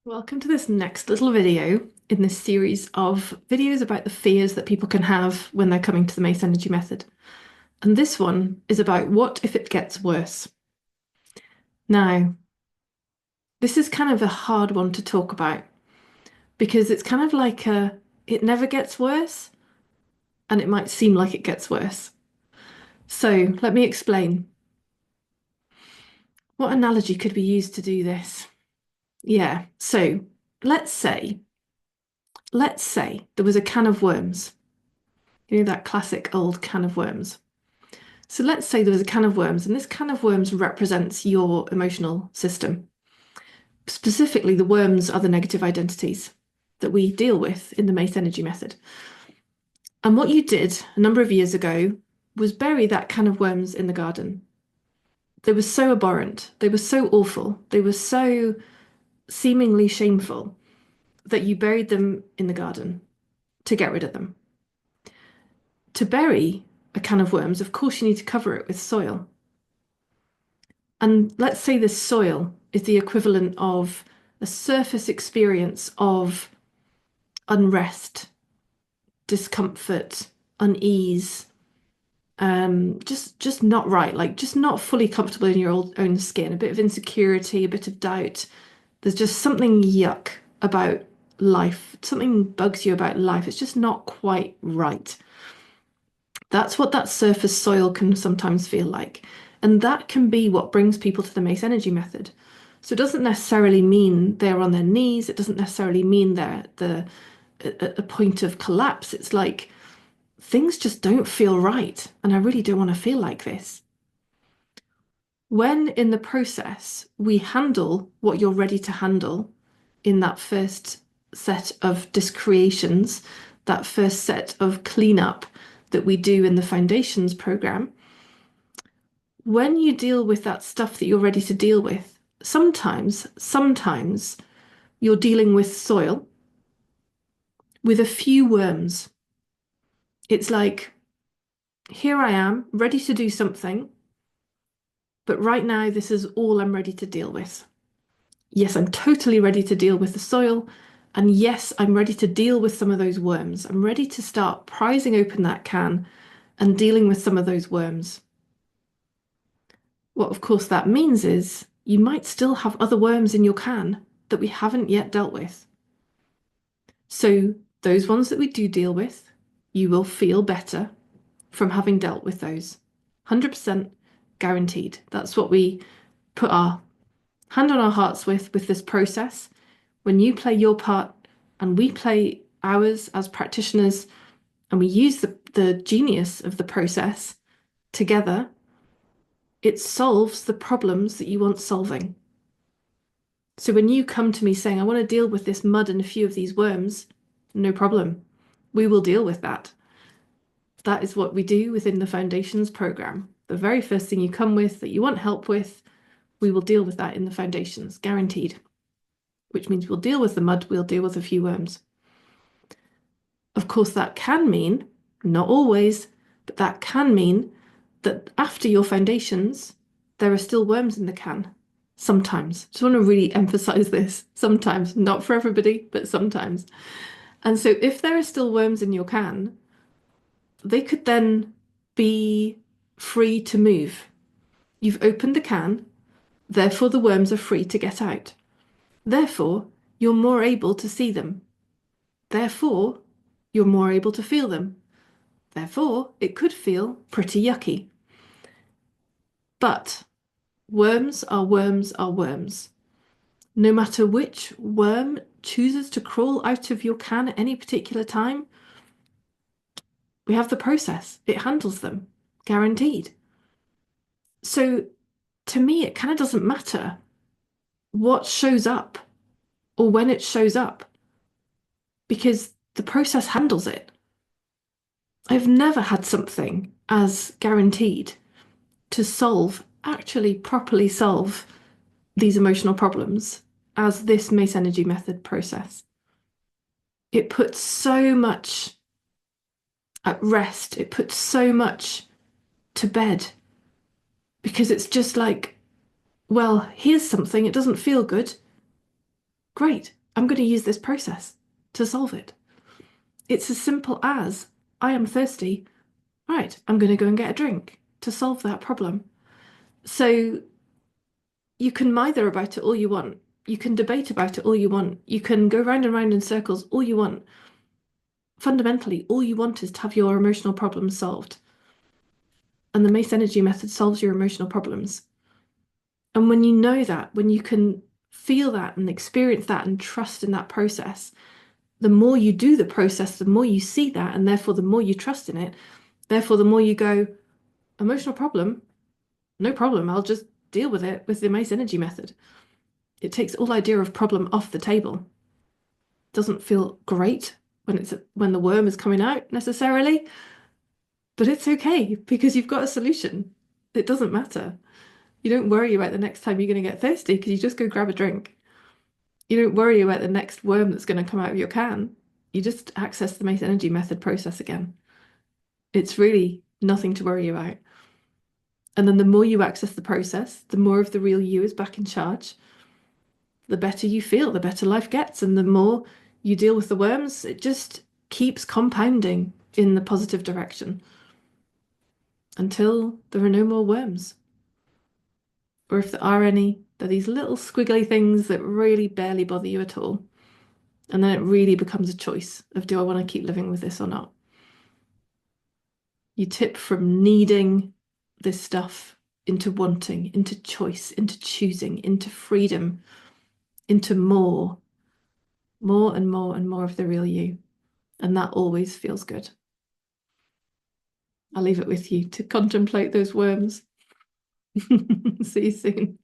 Welcome to this next little video in this series of videos about the fears that people can have when they're coming to the Mace Energy Method. And this one is about what if it gets worse? Now, this is kind of a hard one to talk about because it's kind of like it never gets worse and it might seem like it gets worse. So let me explain. What analogy could we use to do this? Yeah, so let's say, let's say there was a can of worms. You know, that classic old can of worms. So let's say there was a can of worms, and this can of worms represents your emotional system. Specifically, the worms are the negative identities that we deal with in the Mace Energy Method. And what you did a number of years ago was bury that can of worms in the garden. They were so abhorrent, they were so awful, they were so seemingly shameful that you buried them in the garden to get rid of them. To bury a can of worms, of course, you need to cover it with soil. And let's say this soil is the equivalent of a surface experience of unrest, discomfort, unease, just not right, like just not fully comfortable in your own skin, a bit of insecurity, a bit of doubt. There's just something yuck about life. Something bugs you about life. It's just not quite right. That's what that surface soil can sometimes feel like. And that can be what brings people to the Mace Energy Method. So it doesn't necessarily mean they're on their knees. It doesn't necessarily mean they're at a point of collapse. It's like things just don't feel right. And I really don't want to feel like this. When in the process we handle what you're ready to handle in that first set of discreations, that first set of cleanup that we do in the foundations program, when you deal with that stuff that you're ready to deal with, sometimes you're dealing with soil with a few worms. It's like, here I am, ready to do something, but right now this is all I'm ready to deal with. Yes, I'm totally ready to deal with the soil. And yes, I'm ready to deal with some of those worms. I'm ready to start prizing open that can and dealing with some of those worms. What, of course, that means is you might still have other worms in your can that we haven't yet dealt with. So, those ones that we do deal with, you will feel better from having dealt with those. 100% guaranteed. That's what we put our hand on our hearts with this process. When you play your part and we play ours as practitioners and we use the genius of the process together, it solves the problems that you want solving. So when you come to me saying, I want to deal with this mud and a few of these worms, no problem. We will deal with that. That is what we do within the Foundations program. The very first thing you come with that you want help with, we will deal with that in the Foundations, guaranteed. Which means we'll deal with the mud, we'll deal with a few worms. Of course, that can mean, not always, but that can mean that after your foundations, there are still worms in the can. Sometimes. Just want to really emphasize this. Sometimes. Not for everybody, but sometimes. And so if there are still worms in your can, they could then be free to move. You've opened the can, therefore the worms are free to get out. Therefore, you're more able to see them. Therefore, you're more able to feel them. Therefore, it could feel pretty yucky. But worms are worms are worms. No matter which worm chooses to crawl out of your can at any particular time, we have the process. It handles them, guaranteed. So to me, it kind of doesn't matter what shows up or when it shows up because the process handles it. I've never had something as guaranteed to solve, actually properly solve these emotional problems as this Mace Energy Method process. It puts so much at rest, it puts so much to bed because it's just like, well, here's something, it doesn't feel good. Great, I'm going to use this process to solve it. It's as simple as I am thirsty. Right, I'm going to go and get a drink to solve that problem. So you can mither about it all you want. You can debate about it all you want. You can go round and round in circles all you want. Fundamentally, all you want is to have your emotional problems solved. And the Mace Energy Method solves your emotional problems. And when you know that, when you can feel that and experience that and trust in that process, the more you do the process, the more you see that, and therefore the more you trust in it, therefore the more you go, emotional problem, no problem, I'll just deal with it with the Mace Energy Method. It takes all idea of problem off the table. Doesn't feel great when the worm is coming out necessarily, but it's okay because you've got a solution. It doesn't matter. You don't worry about the next time you're going to get thirsty because you just go grab a drink. You don't worry about the next worm that's going to come out of your can. You just access the Mace Energy Method process again. It's really nothing to worry about. And then the more you access the process, the more of the real you is back in charge, the better you feel, the better life gets. And the more you deal with the worms, it just keeps compounding in the positive direction until there are no more worms. Or if there are any, they're these little squiggly things that really barely bother you at all. And then it really becomes a choice of do I want to keep living with this or not? You tip from needing this stuff into wanting, into choice, into choosing, into freedom, into more and more and more of the real you. And that always feels good. I'll leave it with you to contemplate those worms. See you soon.